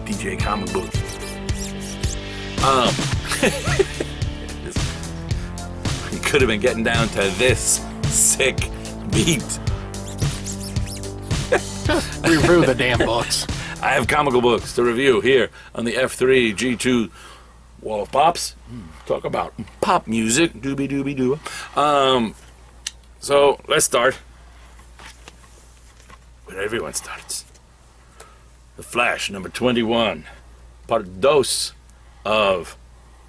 DJ Comic Book. You could have been getting down to this sick beat. Review the damn books. I have comical books to review here on the F3G2 Wall of Pops. Talk about pop music. Doobie doobie doo. So let's start where everyone starts. The Flash, number 21. Part dos of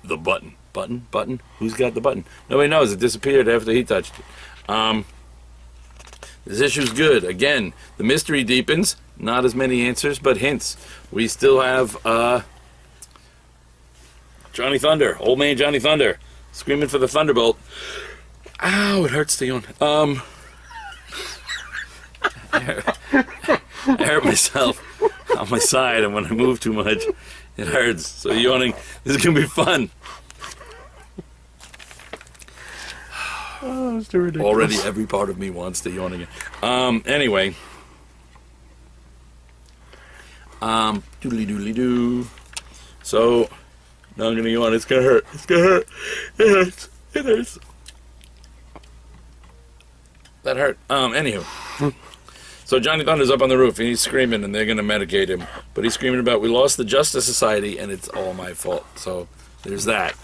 the button. Button? Who's got the button? Nobody knows. It disappeared after he touched it. This issue's good. Again, the mystery deepens. Not as many answers, but hints. We still have Johnny Thunder, old man Johnny Thunder, screaming for the Thunderbolt. Ow, it hurts to yawn. I hurt myself on my side, and when I move too much, it hurts. So yawning, this is going to be fun. Oh, it's too ridiculous. Already every part of me wants to yawn again. Anyway. Doodly doodly doo. So, now I'm going to yawn. It's going to hurt. It's going to hurt. It hurts. It hurts. That hurt. Anywho. So Johnny Thunder's up on the roof and he's screaming and they're going to medicate him. But he's screaming about, we lost the Justice Society and it's all my fault. So there's that.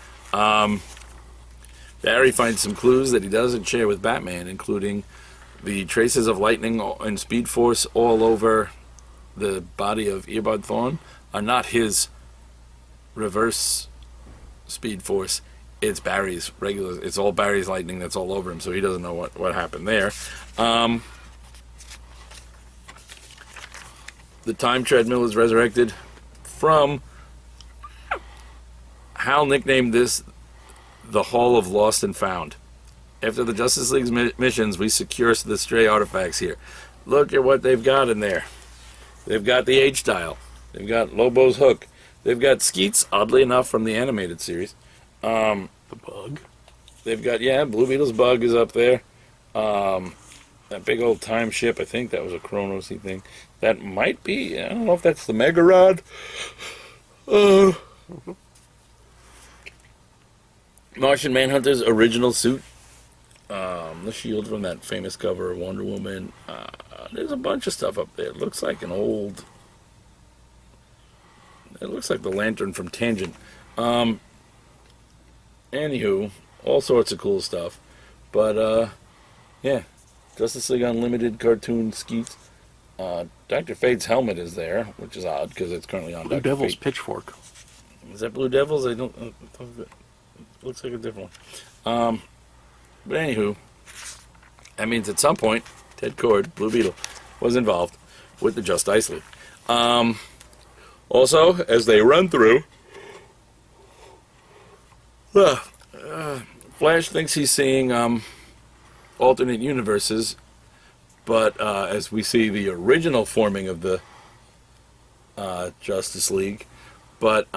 Barry finds some clues that he doesn't share with Batman, including the traces of lightning and Speed Force all over the body of Earbud Thawne are not his reverse Speed Force. It's Barry's regular. It's all Barry's lightning that's all over him, so he doesn't know what happened there. The time treadmill is resurrected from, Hal nicknamed this the Hall of Lost and Found. After the Justice League's missions, we secure the stray artifacts here. Look at what they've got in there. They've got the H-Dial. They've got Lobo's hook. They've got Skeets, oddly enough, from the animated series. The bug. They've got, Blue Beetle's bug is up there. That big old time ship, I think that was a Chronos-y thing. That might be, I don't know if that's the Mega Rod. Martian Manhunter's original suit. The shield from that famous cover of Wonder Woman. There's a bunch of stuff up there. It looks like it looks like the lantern from Tangent. Anywho, all sorts of cool stuff. But, Justice League Unlimited cartoon Skeets. Dr. Fate's helmet is there, which is odd because it's currently on Blue Dr. Devil's Fate. pitchfork. Is that Blue Devils? I don't. It looks like a different one. But anywho, that means at some point, Ted Kord, Blue Beetle, was involved with the Justice League. Also, as they run through, Flash thinks he's seeing alternate universes, but as we see the original forming of the Justice League, but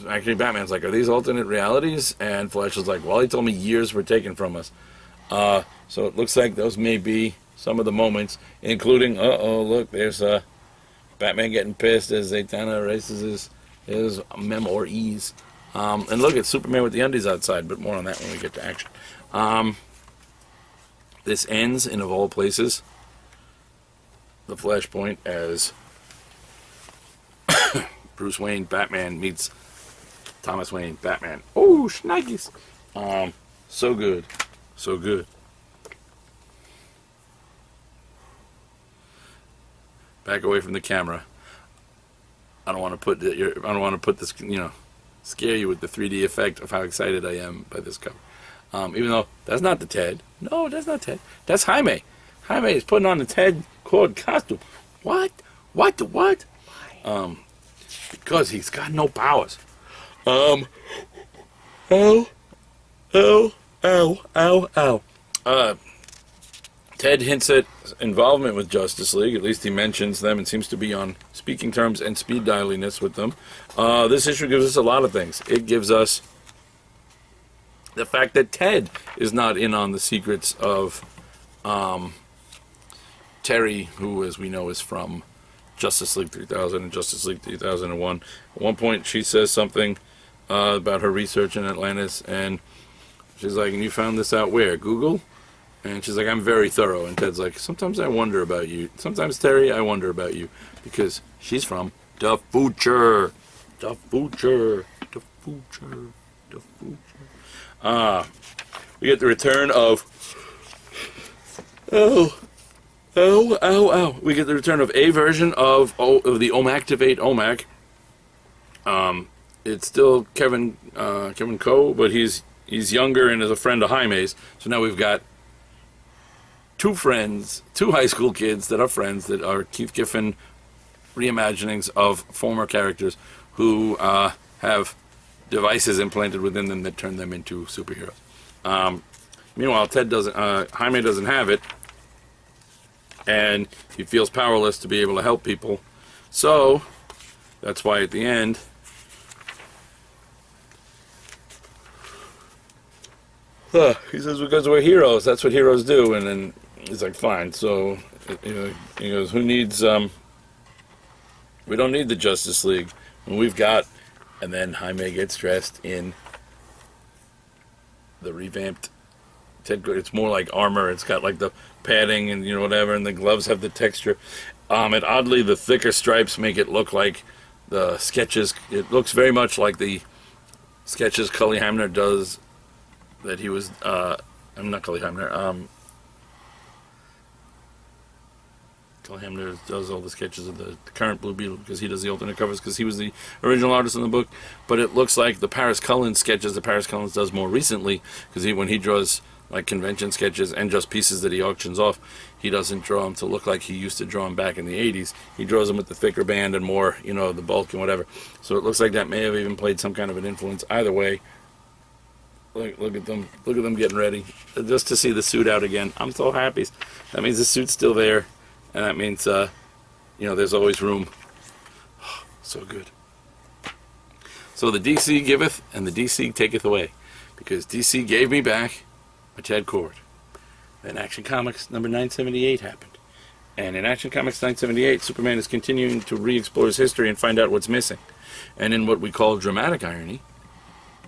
actually Batman's like, are these alternate realities? And Flash is like, well, he told me years were taken from us. So it looks like those may be some of the moments, including, look, there's Batman getting pissed as Zatanna erases his memories. And look, it's Superman with the undies outside, but more on that when we get to action. This ends in, of all places, the Flashpoint as Bruce Wayne, Batman meets Thomas Wayne, Batman. Oh, shnikes. So good. So good. Back away from the camera. I don't want to put this, scare you with the 3D effect of how excited I am by this cover. Even though that's not the Ted. No, that's not Ted. That's Jaime. Jaime is putting on the Ted Kord costume. What? What? Because he's got no powers. Ow. Ted hints at involvement with Justice League. At least he mentions them and seems to be on speaking terms and speed dialiness with them. This issue gives us a lot of things. It gives us the fact that Ted is not in on the secrets of Terry, who, as we know, is from Justice League 3000 and Justice League 2001. At one point, she says something about her research in Atlantis, and she's like, and you found this out where? Google? And she's like, I'm very thorough. And Ted's like, sometimes I wonder about you. Sometimes, Terry, I wonder about you. Because she's from the future. The future. The future. The future. We get the return of... We get the return of a version of the Omactivate OMAC. It's still Kevin Coe, but he's younger and is a friend of Jaime's. So now we've got two high school kids that are friends that are Keith Giffen reimaginings of former characters who have devices implanted within them that turn them into superheroes. Meanwhile, Jaime doesn't have it, and he feels powerless to be able to help people. So that's why at the end, he says, because we're heroes, that's what heroes do. And then he's like, fine. So, he goes, who needs, we don't need the Justice League. And we've got, and then Jaime gets dressed in the revamped Ted. It's more like armor. It's got like the padding and, whatever, and the gloves have the texture. And oddly, the thicker stripes make it look like the sketches. It looks very much like the sketches Cully Hamner does. That he was, I'm not Cully Hamner, Cully Hamner does all the sketches of the current Blue Beetle because he does the alternate covers because he was the original artist in the book. But it looks like the Paris Cullen sketches that Paris Cullen does more recently, because when he draws like convention sketches and just pieces that he auctions off, he doesn't draw them to look like he used to draw them back in the 80s. He draws them with the thicker band and more, the bulk and whatever. So it looks like that may have even played some kind of an influence. Either way, look at them getting ready just to see the suit out again. I'm so happy. That means the suit's still there, and that means there's always room. So good. So the DC giveth and the DC taketh away, because DC gave me back my Ted Cord. Then Action Comics number 978 happened, and in Action Comics 978, Superman is continuing to re-explore his history and find out what's missing. And in what we call dramatic irony,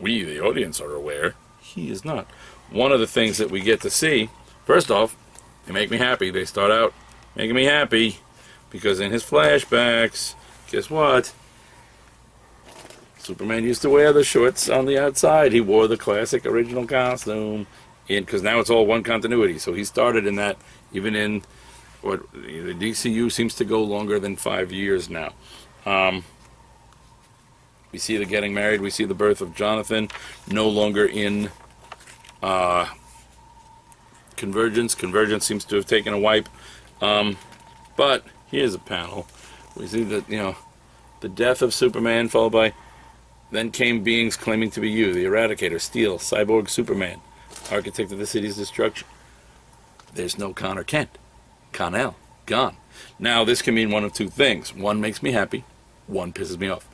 we, the audience, are aware he is not. One of the things that we get to see, first off, they make me happy. They start out making me happy because in his flashbacks, guess what? Superman used to wear the shorts on the outside. He wore the classic original costume, because now it's all one continuity. So he started in that, even in what the DCU seems to go longer than 5 years now. We see the getting married. We see the birth of Jonathan, no longer in Convergence. Convergence seems to have taken a wipe. But here's a panel. We see that, the death of Superman, followed by, then came beings claiming to be you, the Eradicator, Steel, Cyborg Superman, architect of the city's destruction. There's no Connor Kent. Con-El, gone. Now, this can mean one of two things. One makes me happy. One pisses me off.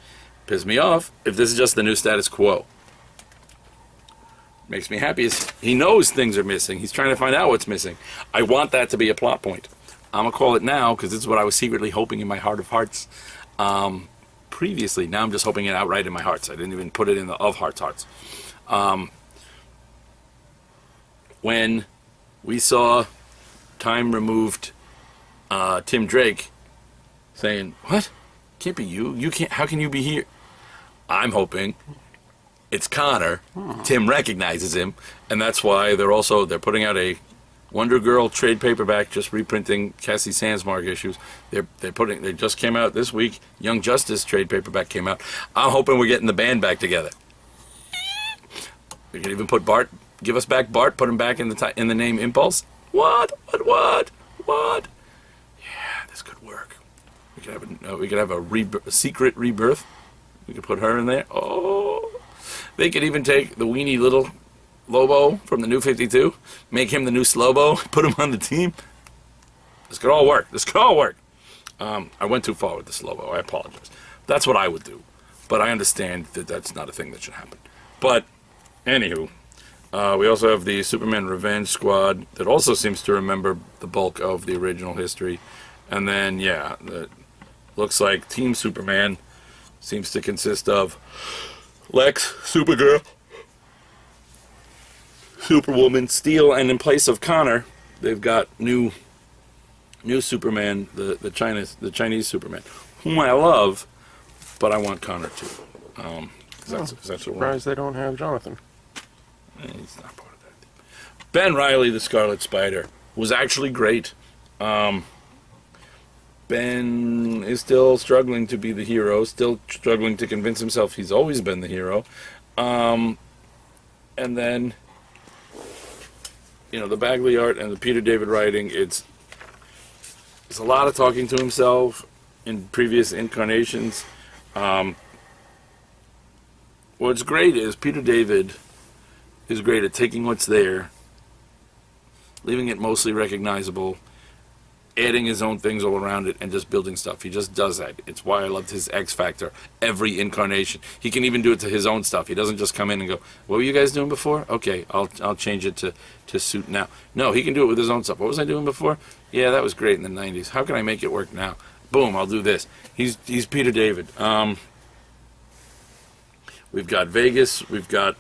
Pisses me off if this is just the new status quo. Makes me happy is he knows things are missing. He's trying to find out what's missing. I want that to be a plot point. I'm going to call it now because this is what I was secretly hoping in my heart of hearts previously. Now I'm just hoping it outright in my hearts. I didn't even put it in the of hearts. When we saw time removed Tim Drake saying, what? Can't be you. You can't. How can you be here? I'm hoping it's Connor. Tim recognizes him, and that's why they're putting out a Wonder Girl trade paperback, just reprinting Cassie Sandsmark issues. They just came out this week. Young Justice trade paperback came out. I'm hoping we're getting the band back together. We can even put Bart. Give us back Bart. Put him back in the name Impulse. What? Yeah, this could work. We could have a secret rebirth. We could put her in there. Oh, they could even take the weenie little Lobo from the New 52, make him the new Slobo, put him on the team. This could all work. I went too far with the Slobo. I apologize. That's what I would do, but I understand that that's not a thing that should happen. But anywho, we also have the Superman Revenge Squad that also seems to remember the bulk of the original history, and then looks like Team Superman seems to consist of Lex, Supergirl, Superwoman, Steel, and in place of Connor, they've got new Superman, the Chinese Superman, whom I love, but I want Connor too. That's what I Surprised they don't have Jonathan. He's not part of that team. Ben Reilly, the Scarlet Spider, was actually great. Ben is still struggling to be the hero, still struggling to convince himself he's always been the hero. And then, the Bagley art and the Peter David writing, it's a lot of talking to himself in previous incarnations. What's great is Peter David is great at taking what's there, leaving it mostly recognizable, adding his own things all around it, and just building stuff. He just does that. It's why I loved his X Factor every incarnation. He can even do it to his own stuff. He doesn't just come in and go, what were you guys doing before? Okay, I'll change it to suit now. No, he can do it with his own stuff. What was I doing before? Yeah, that was great in the 90s. How can I make it work now? Boom, I'll do this. He's Peter David. We've got Vegas. We've got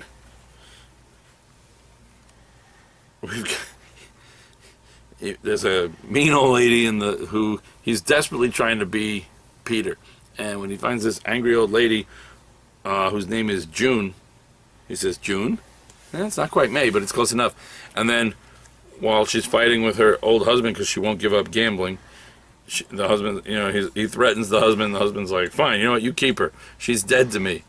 there's a mean old lady who he's desperately trying to be Peter, and when he finds this angry old lady whose name is June, he says, June? It's not quite May, but it's close enough. And then while she's fighting with her old husband because she won't give up gambling, the husband, he threatens the husband. The husband's like, fine, you know what, you keep her. She's dead to me.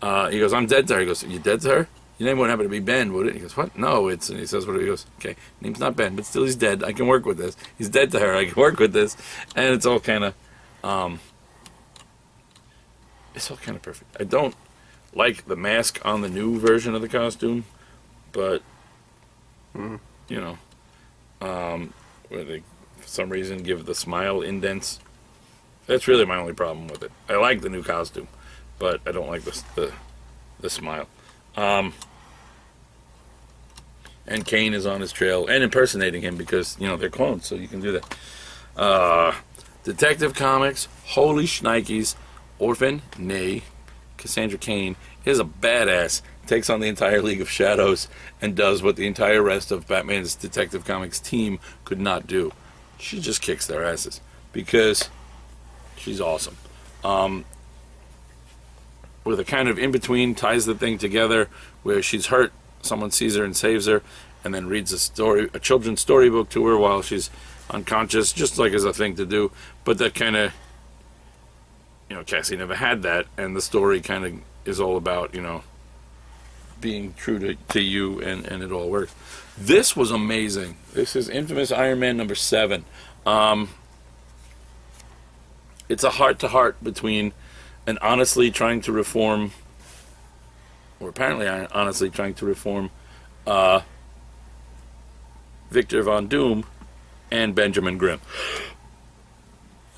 He goes, I'm dead to her. He goes, you dead to her? Your name wouldn't happen to be Ben, would it? He goes, what? No, and he says, what? He goes, okay, name's not Ben, but still he's dead. I can work with this. He's dead to her. I can work with this. And it's all kind of, perfect. I don't like the mask on the new version of the costume, but, where they, for some reason, give the smile indents. That's really my only problem with it. I like the new costume, but I don't like the smile. And Kane is on his trail and impersonating him because, they're clones, so you can do that. Detective Comics, holy shnikes, Orphan, nay, Cassandra Cain is a badass, takes on the entire League of Shadows and does what the entire rest of Batman's Detective Comics team could not do. She just kicks their asses because she's awesome. With a kind of in-between, ties the thing together where she's hurt, someone sees her and saves her, and then reads a children's storybook to her while she's unconscious, just like as a thing to do. But that kind of, Cassie never had that, and the story kind of is all about, being true to you, and it all works. This was amazing. This is Infamous Iron Man number 7. It's a heart-to-heart between an honestly trying to reform, or apparently honestly trying to reform, Victor Von Doom and Benjamin Grimm.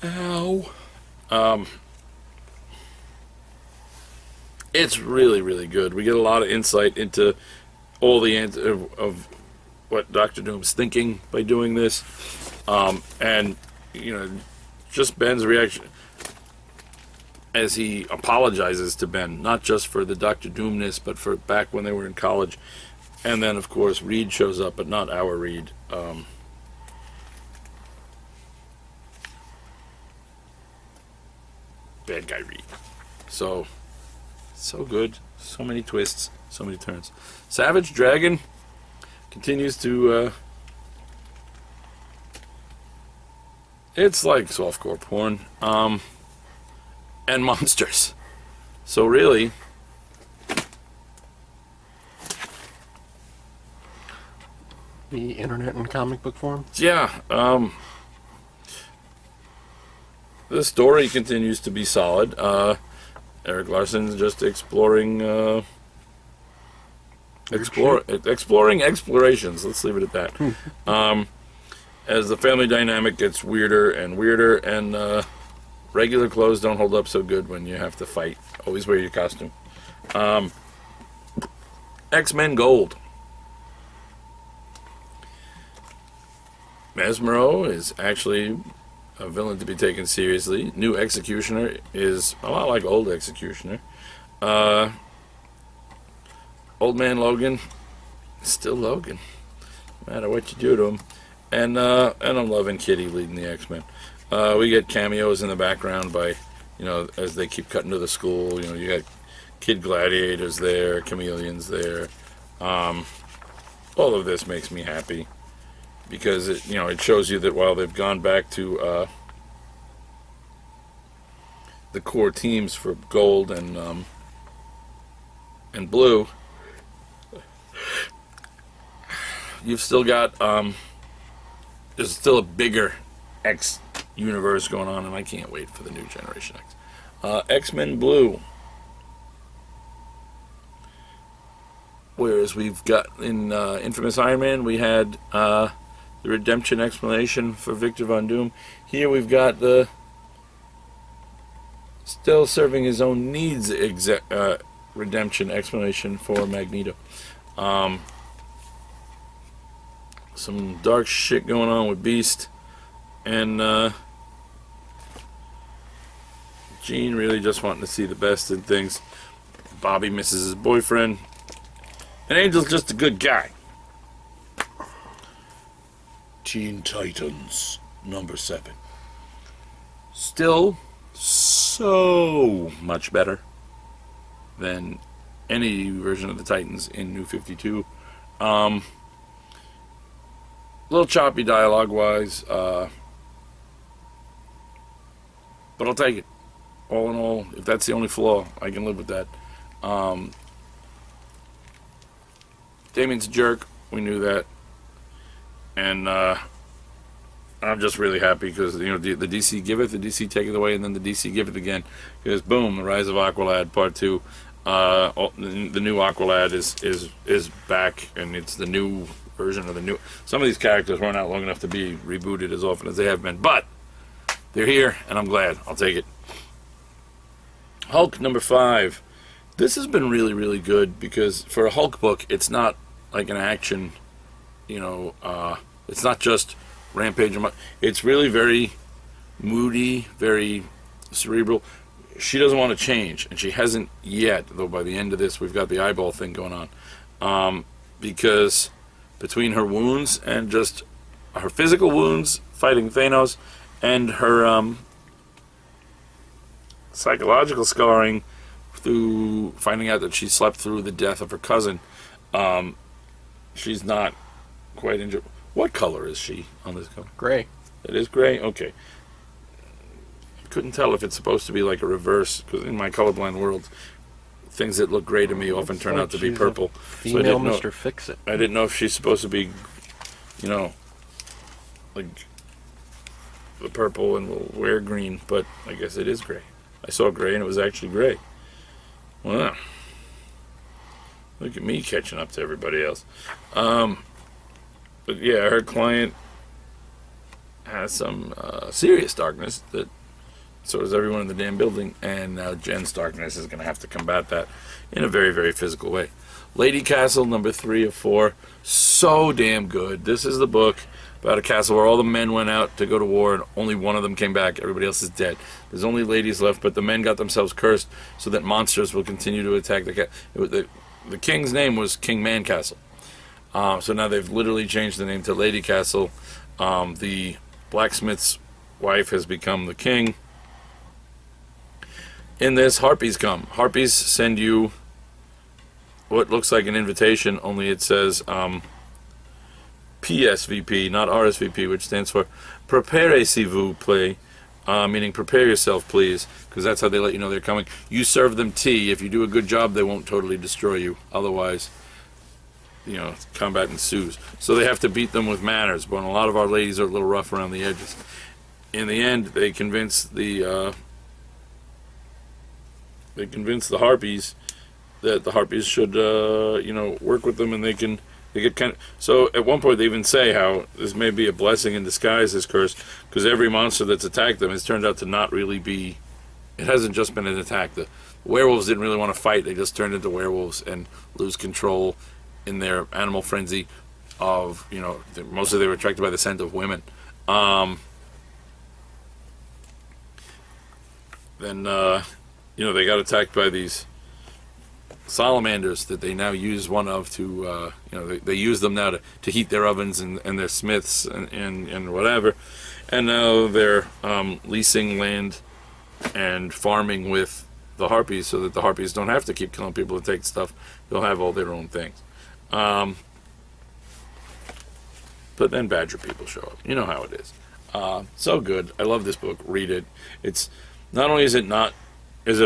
Ow. It's really, really good. We get a lot of insight into all the of what Dr. Doom's thinking by doing this. And, just Ben's reaction as he apologizes to Ben, not just for the Dr. Doomness, but for back when they were in college. And then, of course, Reed shows up, but not our Reed. Bad guy Reed. So good. So many twists. So many turns. Savage Dragon continues to... it's like softcore porn. And monsters. So really... The internet in comic book form? Yeah. The story continues to be solid. Eric Larson's just exploring explorations. Let's leave it at that. As the family dynamic gets weirder and weirder, and regular clothes don't hold up so good when you have to fight. Always wear your costume. X-Men Gold. Mesmero is actually a villain to be taken seriously. New Executioner is a lot like old Executioner. Old Man Logan, still Logan, no matter what you do to him. And I'm loving Kitty leading the X-Men. We get cameos in the background by, as they keep cutting to the school. You got Kid Gladiators there, Chameleons there. All of this makes me happy because it shows you that while they've gone back to the core teams for Gold and Blue, you've still got there's still a bigger X universe going on, and I can't wait for the new Generation X. X-Men Blue. Whereas we've got in Infamous Iron Man, we had the redemption explanation for Victor Von Doom. Here we've got the still serving his own needs redemption explanation for Magneto. Some dark shit going on with Beast, and Jean really just wanting to see the best in things. Bobby misses his boyfriend, and Angel's just a good guy. Teen Titans #7. Still so much better than any version of the Titans in New 52. A little choppy dialogue-wise, but I'll take it. All in all, if that's the only flaw, I can live with that. Damien's a jerk. We knew that. And I'm just really happy because, the DC giveth, the DC taketh away, and then the DC giveth again. Because, boom, The Rise of Aqualad Part 2. The new Aqualad is back, and it's the new version of the new. Some of these characters weren't out long enough to be rebooted as often as they have been, but they're here, and I'm glad. I'll take it. Hulk #5. This has been really, really good because for a Hulk book, it's not like an action. It's not just Rampage. It's really very moody, very cerebral. She doesn't want to change, and she hasn't yet. Though by the end of this, we've got the eyeball thing going on, because between her wounds and just her physical wounds fighting Thanos and her psychological scarring through finding out that she slept through the death of her cousin, she's not quite injured. What color is she on this cover? Gray. It is gray? Okay. Couldn't tell if it's supposed to be like a reverse, because in my colorblind world, things that look gray to me often turn out to be purple. Female Mr. Fix-It. I didn't know if she's supposed to be, like the purple and will wear green, but I guess it is gray. I saw gray and it was actually gray. Wow. Look at me catching up to everybody else. But yeah, her client has some serious darkness that so does everyone in the damn building, and now Jen's darkness is going to have to combat that in a very, very physical way. Lady Castle, #3 of 4. So damn good. This is the book about a castle where all the men went out to go to war and only one of them came back. Everybody else is dead. There's only ladies left, but the men got themselves cursed so that monsters will continue to attack the castle. The king's name was King Mancastle. So now they've literally changed the name to Lady Castle. The blacksmith's wife has become the king. In this, harpies come. Harpies send you what looks like an invitation, only it says PSVP, not RSVP, which stands for Préparez-vous, play, meaning prepare yourself, please, because that's how they let you know they're coming. You serve them tea. If you do a good job, they won't totally destroy you. Otherwise, combat ensues. So they have to beat them with manners, but a lot of our ladies are a little rough around the edges. In the end, they convince the harpies that the harpies should work with them, and they get kind of. So at one point they even say how this may be a blessing in disguise, this curse, because every monster that's attacked them has turned out to not really be. It hasn't just been an attack. The werewolves didn't really want to fight; they just turned into werewolves and lose control in their animal frenzy. Of mostly they were attracted by the scent of women. then they got attacked by these salamanders that they now use one of to they use them now to heat their ovens and their smiths and whatever, and now they're leasing land and farming with the harpies so that the harpies don't have to keep killing people to take stuff. They'll have all their own things. But then badger people show up. You know how it is. So good. I love this book. Read it. It's not only is it a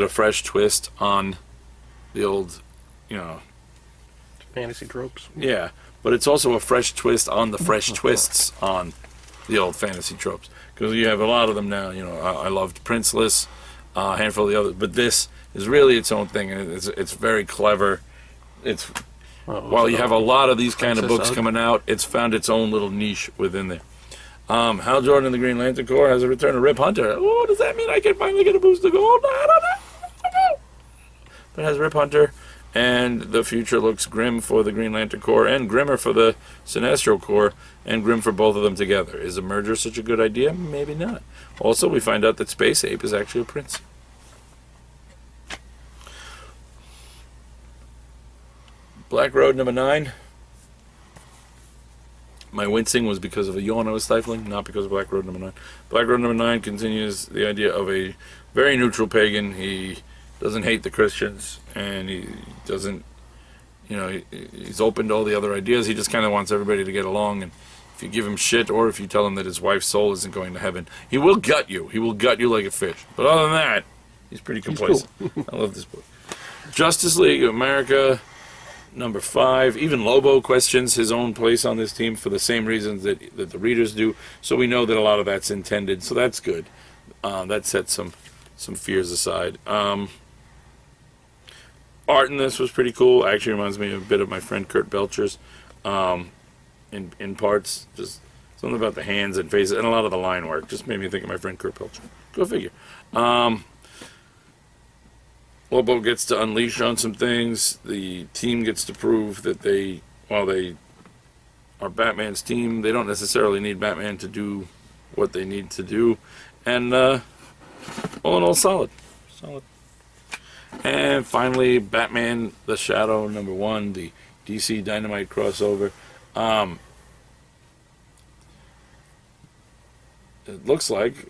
fresh twist on the old, fantasy tropes. Yeah, but it's also a fresh twist on the fresh twists on the old fantasy tropes, because you have a lot of them now. I loved Princeless, a handful of the others, but this is really its own thing, and it's very clever. While you have a lot of these kind of books coming out, it's found its own little niche within there. Hal Jordan and the Green Lantern Corps has a return to Rip Hunter. Oh, does that mean I can finally get a boost of gold? I don't know. But it has Rip Hunter, and the future looks grim for the Green Lantern Corps and grimmer for the Sinestro Corps, and grim for both of them together. Is a merger such a good idea? Maybe not. Also, we find out that Space Ape is actually a prince. Black Road number 9. My wincing was because of a yawn I was stifling, not because of Black Road number 9. Black Road number 9 continues the idea of a very neutral pagan. He doesn't hate the Christians, and he doesn't, he's open to all the other ideas. He just kind of wants everybody to get along, and if you give him shit, or if you tell him that his wife's soul isn't going to heaven, he will gut you. He will gut you like a fish. But other than that, he's pretty complacent. Cool. I love this book. Justice League of America number 5. Even Lobo questions his own place on this team for the same reasons that the readers do. So we know that a lot of that's intended. So that's good. That sets some fears aside. Art in this was pretty cool. Actually reminds me a bit of my friend Kurt Belcher's in parts. Just something about the hands and faces and a lot of the line work just made me think of my friend Kurt Belcher. Go figure. Lobo gets to unleash on some things. The team gets to prove that while they are Batman's team, they don't necessarily need Batman to do what they need to do. And all in all, solid. And finally, Batman the Shadow number 1, the DC Dynamite crossover. It looks like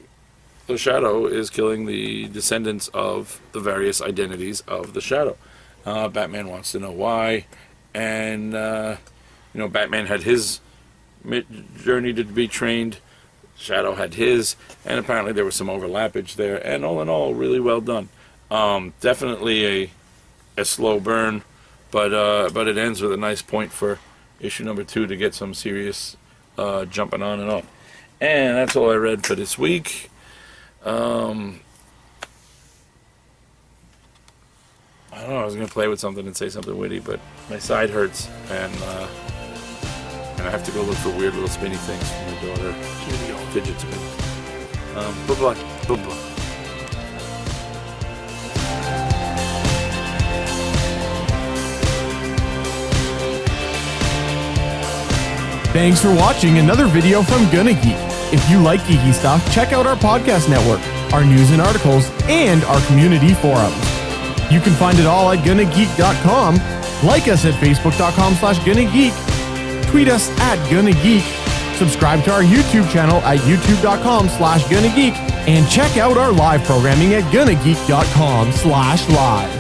the Shadow is killing the descendants of the various identities of the Shadow. Batman wants to know why, and Batman had his journey to be trained. Shadow had his, and apparently there was some overlappage there. And all in all, really well done. Definitely a slow burn, but it ends with a nice point for issue number 2 to get some serious jumping on and off. And that's all I read for this week. I don't know, I was going to play with something and say something witty, but my side hurts, and I have to go look for weird little spinny things for my daughter. Fidget spinners. Bye-bye. Bye-bye. Thanks for watching another video from Gonna Geek. If you like geeky stuff, check out our podcast network, our news and articles, and our community forums. You can find it all at GonnaGeek.com, like us at Facebook.com/GonnaGeek, tweet us at GonnaGeek, subscribe to our YouTube channel at YouTube.com/GonnaGeek, and check out our live programming at GonnaGeek.com/live.